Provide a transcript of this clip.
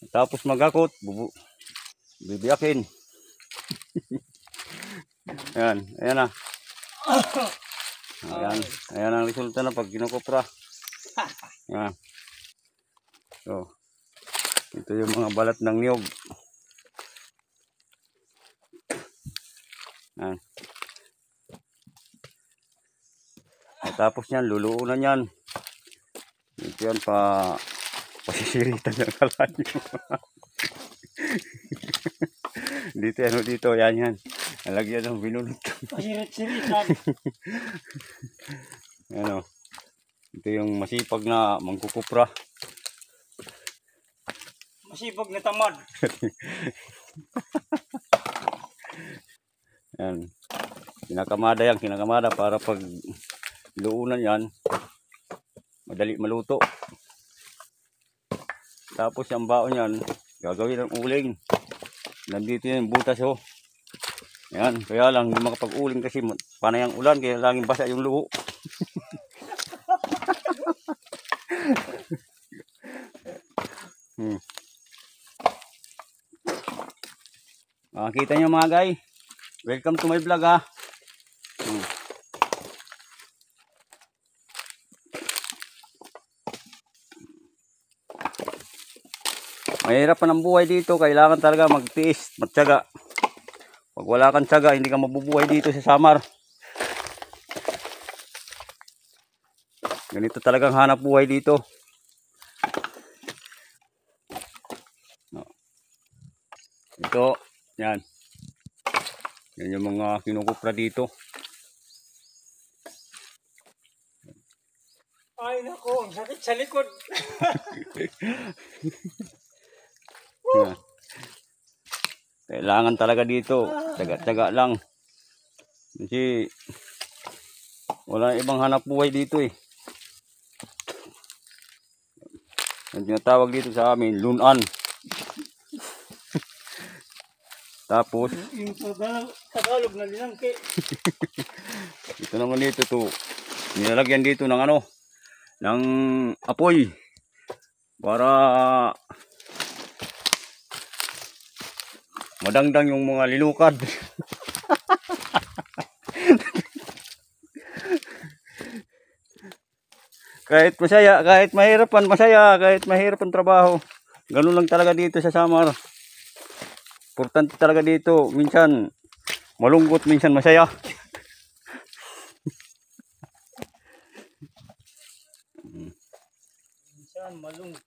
Tapos magakot, bibiyakin. Ayan, ayan na. Ayan, ayan ang resulta na pag kinukupra. Ayan. So, ito yung mga balat ng niyog. Ayan. Tapos yan, luluunan yan. Ito yan pasisiritan ng kalayo. Dito, ano dito, yan yan. Nalagyan ng binunot. Pasirit-siritan. Ano, ito yung masipag na mangkukupra. Masipag na tamad. Yan. Kinakamada yan, kinakamada para pag luunan yan, madali maluto. Tapos yung baon yan, gagawin ng uling. Nandito yung butas oh. Yan, kaya lang hindi makapag-uling kasi panay ang ulan, kaya laging basa yung luho. Kita nyo mga guys, welcome to my vlog ha. Mahirap pa ng buhay dito, kailangan talaga magtiis, magtiyaga. Pag wala kang tiyaga, hindi ka mabubuhay dito sa Samar. Ganito talagang hanap buhay dito. Ito, yan. Yan yung mga kinukupra dito. Ay nako, ang sakit sa likod. Yan. Kailangan talaga dito, tiyaga-tiyaga lang. Kasi wala ibang hanap buhay dito eh. Ang tinatawag dito sa amin, lunan. Tapos, Yung Tagalog na linangke. ito naman dito to, nilalagyan dito ng ano, ng apoy. Para madangdang yung mga lilukad. Kahit masaya, kahit mahirapan, masaya, kahit mahirap ang trabaho. Ganun lang talaga dito sa Samar. Importante talaga dito, minsan malungkot, minsan masaya. Minsan malungkot.